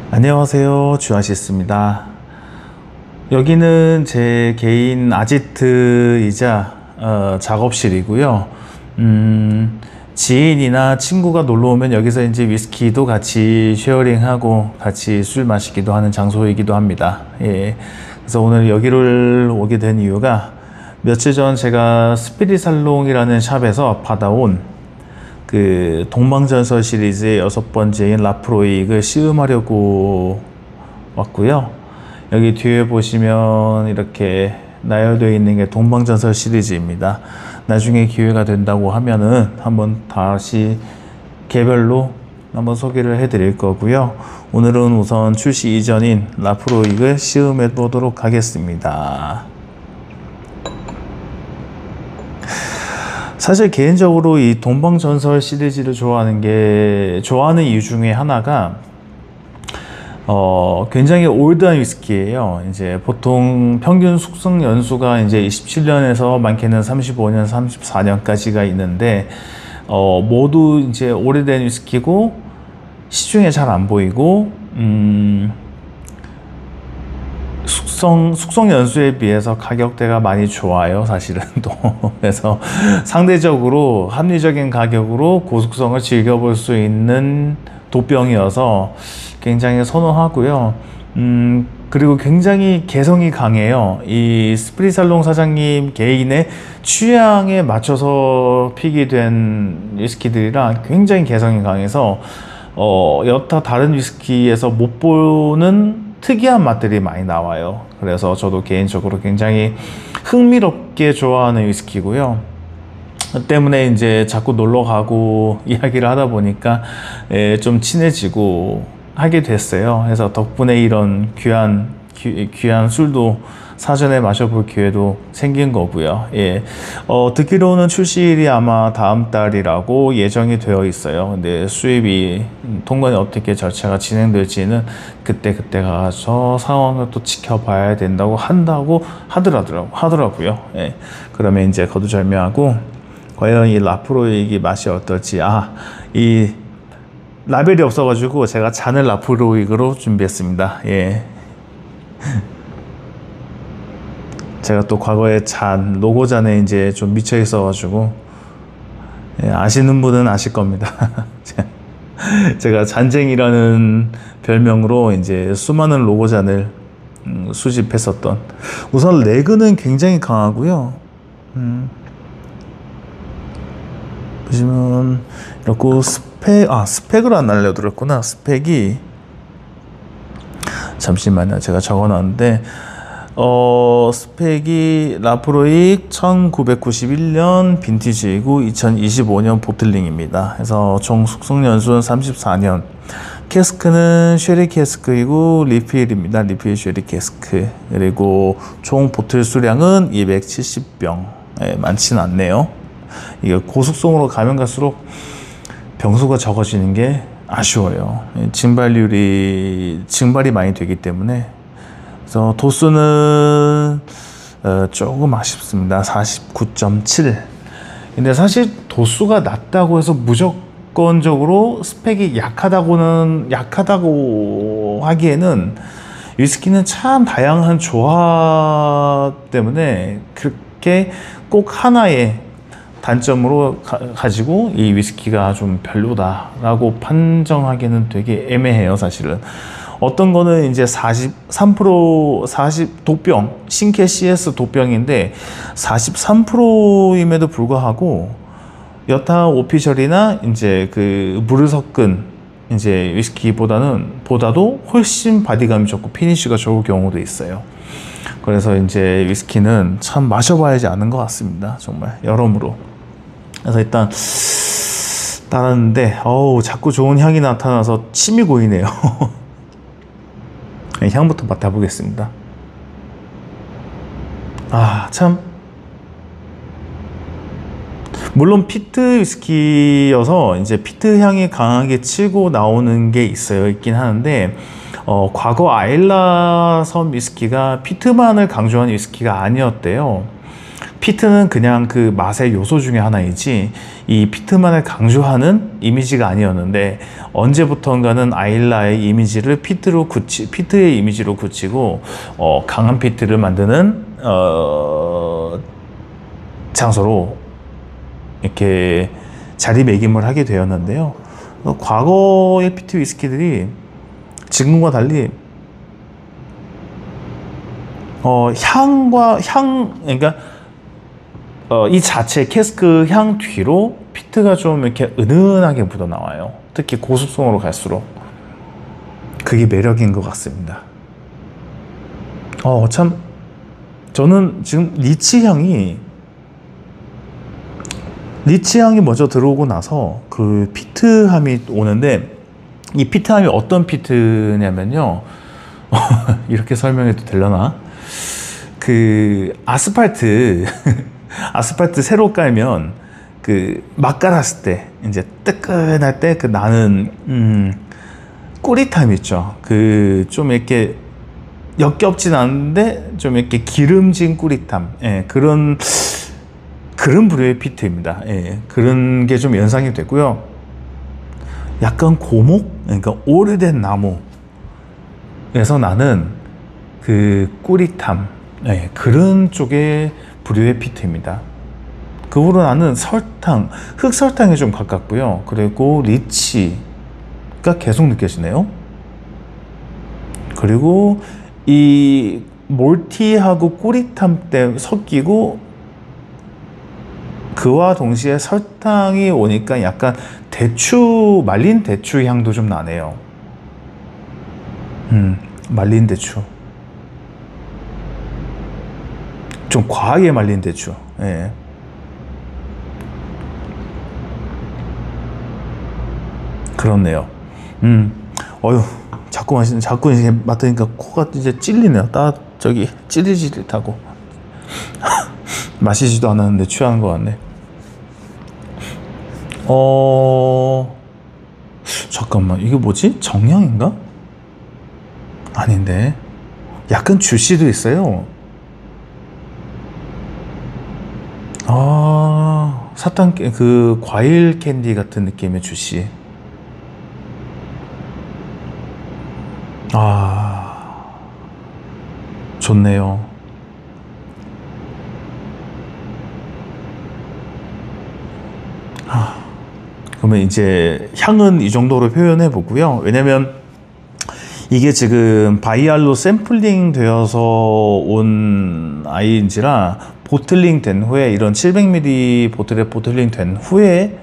안녕하세요, 주아시스입니다. 여기는 제 개인 아지트이자 작업실이고요. 지인이나 친구가 놀러 오면 여기서 이제 위스키도 같이 쉐어링하고 같이 술 마시기도 하는 장소이기도 합니다. 예. 그래서 오늘 여기를 오게 된 이유가 며칠 전 제가 스피릿살롱이라는 샵에서 받아온 그 동방전설 시리즈의 6번째인 라프로익을 시음하려고 왔고요. 여기 뒤에 보시면 이렇게 나열되어 있는 게 동방전설 시리즈입니다. 나중에 기회가 된다고 하면은 한번 다시 개별로 한번 소개를 해 드릴 거고요. 오늘은 우선 출시 이전인 라프로익을 시음해 보도록 하겠습니다. 사실 개인적으로 이 동방전설 시리즈를 좋아하는 이유 중에 하나가 굉장히 올드한 위스키예요. 이제 보통 평균 숙성 연수가 이제 27년에서 많게는 35년, 34년까지가 있는데 모두 이제 오래된 위스키고 시중에 잘 안 보이고 숙성 연수에 비해서 가격대가 많이 좋아요, 사실은 또. 그래서 상대적으로 합리적인 가격으로 고숙성을 즐겨볼 수 있는 도병이어서 굉장히 선호하고요. 그리고 굉장히 개성이 강해요. 이 스피릿살롱 사장님 개인의 취향에 맞춰서 픽이 된 위스키들이라 굉장히 개성이 강해서 여타 다른 위스키에서 못 보는 특이한 맛들이 많이 나와요. 그래서 저도 개인적으로 굉장히 흥미롭게 좋아하는 위스키고요. 때문에 이제 자꾸 놀러 가고 이야기를 하다 보니까 좀 친해지고 하게 됐어요. 그래서 덕분에 이런 귀한 술도 사전에 마셔볼 기회도 생긴 거고요. 예. 듣기로는 출시일이 아마 다음 달이라고 예정이 되어 있어요. 근데 수입이 통관이 어떻게 절차가 진행될지는 그때 가서 상황을 또 지켜봐야 된다고 하더라고요. 예. 그러면 이제 거두절미하고 과연 이 라프로익이 맛이 어떨지. 이 라벨이 없어가지고 제가 잔을 라프로익으로 준비했습니다. 예. 제가 또 과거에 로고 잔에 이제 좀 미쳐 있어가지고, 예, 아시는 분은 아실 겁니다. 제가 잔쟁이라는 별명으로 이제 수많은 로고 잔을 수집했었던. 우선 레그는 굉장히 강하고요. 보시면 이렇게 스펙을 안 알려드렸구나. 스펙이 잠시만요. 제가 적어놨는데. 스펙이 라프로익 1991년 빈티지이고 2025년 보틀링입니다. 그래서 총 숙성 연수는 34년. 캐스크는 쉐리 캐스크이고 리필입니다. 리필 쉐리 캐스크. 그리고 총 보틀 수량은 270병. 많지는 않네요. 이게 고숙성으로 가면 갈수록 병수가 적어지는 게 아쉬워요. 증발이 많이 되기 때문에. 그래서 도수는 조금 아쉽습니다. 49.7. 근데 사실 도수가 낮다고 해서 무조건적으로 스펙이 약하다고 하기에는 위스키는 참 다양한 조합 때문에 그렇게 꼭 하나의 단점으로 가지고 이 위스키가 좀 별로다라고 판정하기는 되게 애매해요, 사실은. 어떤 거는 이제 40 도병, 신캐 CS 도병인데 43%임에도 불구하고 여타 오피셜이나 이제 그 물을 섞은 이제 위스키보다도 훨씬 바디감이 좋고 피니쉬가 좋을 경우도 있어요. 그래서 이제 위스키는 참 마셔봐야지 아는 것 같습니다. 정말 여러모로. 그래서 일단 따랐는데 자꾸 좋은 향이 나타나서 침이 고이네요. 향부터 맡아보겠습니다. 참. 물론 피트 위스키여서 이제 피트 향이 강하게 치고 나오는 게 있긴 하는데, 과거 아일라 섬 위스키가 피트만을 강조하는 위스키가 아니었대요. 피트는 그냥 그 맛의 요소 중에 하나이지 이 피트만을 강조하는 이미지가 아니었는데, 언제부턴가는 아일라의 이미지를 피트의 이미지로 굳히고 강한 피트를 만드는 장소로 이렇게 자리매김을 하게 되었는데요. 과거의 피트 위스키들이 지금과 달리 그러니까 이 자체 캐스크 향 뒤로 피트가 좀 이렇게 은은하게 묻어 나와요. 특히 고속성으로 갈수록 그게 매력인 것 같습니다. 참 저는 지금 리치 향이 먼저 들어오고 나서 그 피트함이 오는데, 이 피트함이 어떤 피트냐면요. 이렇게 설명해도 되려나? 그 아스팔트 새로 깔면 그 막 깔았을 때 이제 뜨끈할 때 그 나는 꾸릿함 있죠. 그 좀 이렇게 역겹진 않은데 좀 이렇게 기름진 꾸릿함, 그런 부류의 피트입니다. 그런 게 좀 연상이 되고요. 약간 고목, 그러니까 오래된 나무에서 나는 그 꾸릿함, 그런 쪽의 부류의 피트입니다. 그 후로 나는 흑설탕에 좀 가깝고요. 그리고 리치가 계속 느껴지네요. 그리고 이 몰티하고 꾸릿함 때문에 섞이고, 그와 동시에 설탕이 오니까 약간 말린 대추 향도 좀 나네요. 말린 대추. 좀 과하게 말린 대추. 그렇네요. 자꾸 이제 맡으니까 코가 이제 찔리네요. 찌릿찌릿하고. 마시지도 않았는데 취하는 것 같네. 잠깐만, 이게 뭐지? 정향인가? 아닌데. 약간 주시도 있어요. 그 과일 캔디 같은 느낌의 주시. 좋네요. 그러면 이제 향은 이 정도로 표현해 보고요. 왜냐면 이게 지금 바이알로 샘플링 되어서 온 아이인지라 보틀링 된 후에, 이런 700ml 보틀에 보틀링 된 후에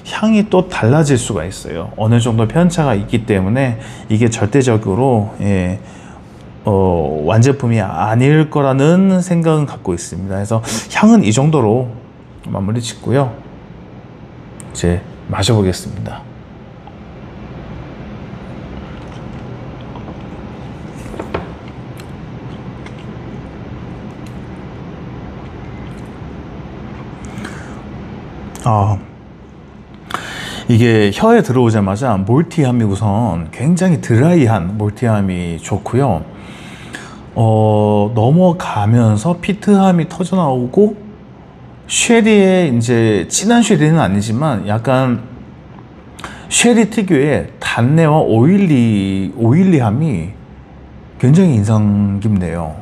향이 또 달라질 수가 있어요. 어느 정도 편차가 있기 때문에 이게 절대적으로 완제품이 아닐 거라는 생각은 갖고 있습니다. 그래서 향은 이 정도로 마무리 짓고요. 이제 마셔보겠습니다. 이게 혀에 들어오자마자 몰티함이 우선 굉장히 드라이한 몰티함이 좋고요. 넘어가면서 피트함이 터져 나오고, 쉐리의 이제 진한 쉐리는 아니지만 약간 쉐리 특유의 단내와 오일리함이 굉장히 인상 깊네요.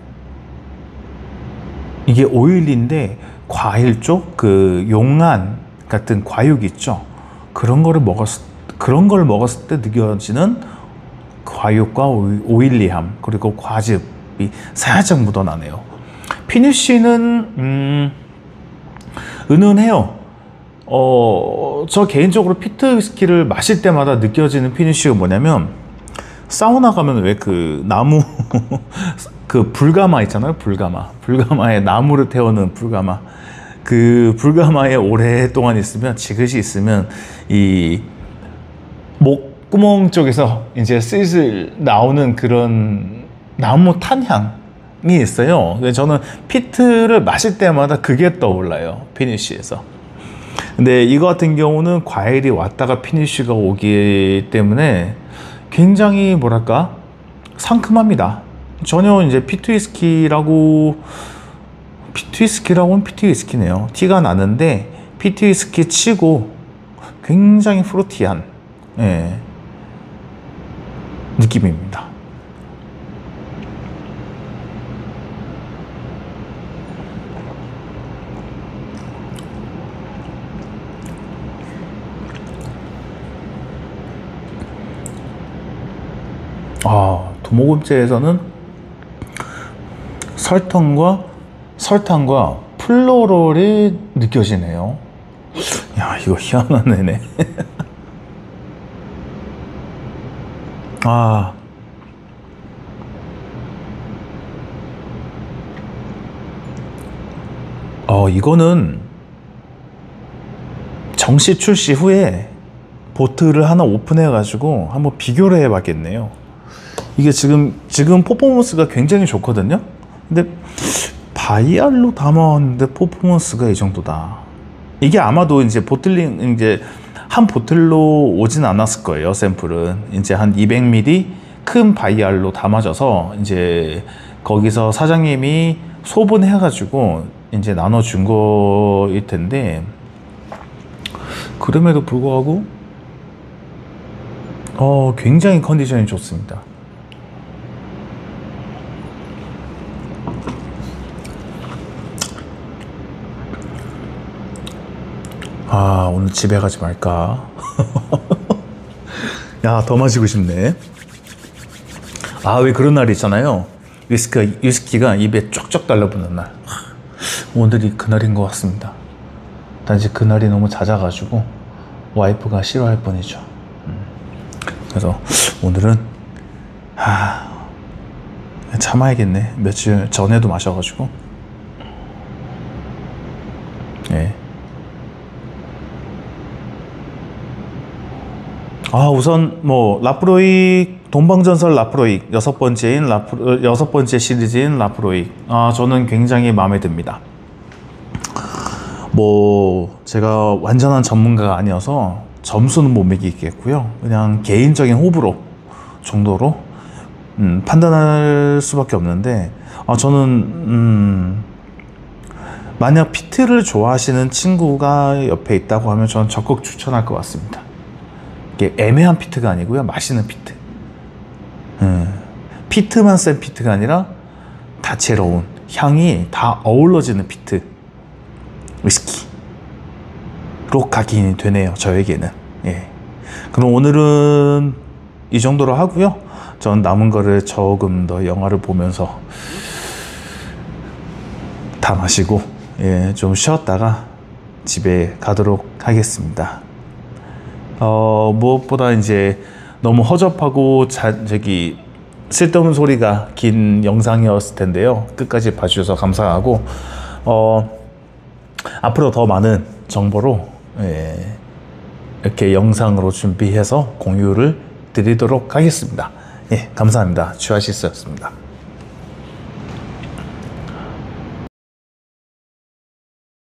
이게 오일리인데 과일 쪽 그 용안 같은 과육 있죠. 그런 걸 먹었을 때 느껴지는 과육과 오일리함, 그리고 과즙이 살짝 묻어나네요. 피니쉬는 은은해요. 저 개인적으로 피트 위스키를 마실 때마다 느껴지는 피니쉬가 뭐냐면, 사우나 가면 왜 그 나무 그 불가마 있잖아요. 불가마에 나무를 태우는 불가마. 그 불가마에 오랫동안 있으면, 지그시 있으면 이 목구멍 쪽에서 이제 슬슬 나오는 그런 나무 탄향이 있어요. 저는 피트를 마실 때마다 그게 떠올라요, 피니쉬에서. 근데 이거 같은 경우는 과일이 왔다가 피니쉬가 오기 때문에 굉장히 뭐랄까 상큼합니다. 전혀 이제 피트 위스키라고 피트 위스키라고는 피트 위스키네요. 티가 나는데 피트 위스키 치고 굉장히 프루티한 예, 느낌입니다. 도모금제에서는 설탕과 플로럴이 느껴지네요. 야, 이거 희한한 애네. 이거는 정식 출시 후에 보트를 하나 오픈해 가지고 한번 비교를 해 봤겠네요. 이게 지금 퍼포먼스가 굉장히 좋거든요. 근데 바이알로 담아왔는데 퍼포먼스가 이 정도다. 이게 아마도 이제 보틀링 이제 한 보틀로 오진 않았을 거예요. 샘플은 이제 한 200ml 큰 바이알로 담아져서 이제 거기서 사장님이 소분해 가지고 이제 나눠준 거일 텐데, 그럼에도 불구하고 굉장히 컨디션이 좋습니다. 오늘 집에 가지 말까? 야, 더 마시고 싶네. 왜 그런 날이 있잖아요. 위스키가 입에 쫙쫙 달라붙는 날. 오늘이 그날인 것 같습니다. 단지 그날이 너무 잦아가지고 와이프가 싫어할 뻔이죠. 그래서 오늘은 참아야겠네. 며칠 전에도 마셔가지고. 예. 우선 라프로익 동방전설 라프로익 여섯 번째 시리즈인 라프로익, 저는 굉장히 마음에 듭니다. 제가 완전한 전문가가 아니어서 점수는 못 매기겠고요. 그냥 개인적인 호불호 정도로 판단할 수밖에 없는데, 저는 만약 피트를 좋아하시는 친구가 옆에 있다고 하면 저는 적극 추천할 것 같습니다. 이게 애매한 피트가 아니고요, 맛있는 피트. 피트만 센 피트가 아니라 다채로운 향이 다 어우러지는 피트 위스키로 각인이 되네요, 저에게는. 예. 그럼 오늘은 이 정도로 하고요. 전 남은 거를 조금 더 영화를 보면서 다 마시고 좀 쉬었다가 집에 가도록 하겠습니다. 무엇보다 이제 너무 허접하고 쓸데없는 소리가 긴 영상이었을 텐데요. 끝까지 봐주셔서 감사하고, 앞으로 더 많은 정보로 이렇게 영상으로 준비해서 공유를 드리도록 하겠습니다. 감사합니다. 주아시스였습니다.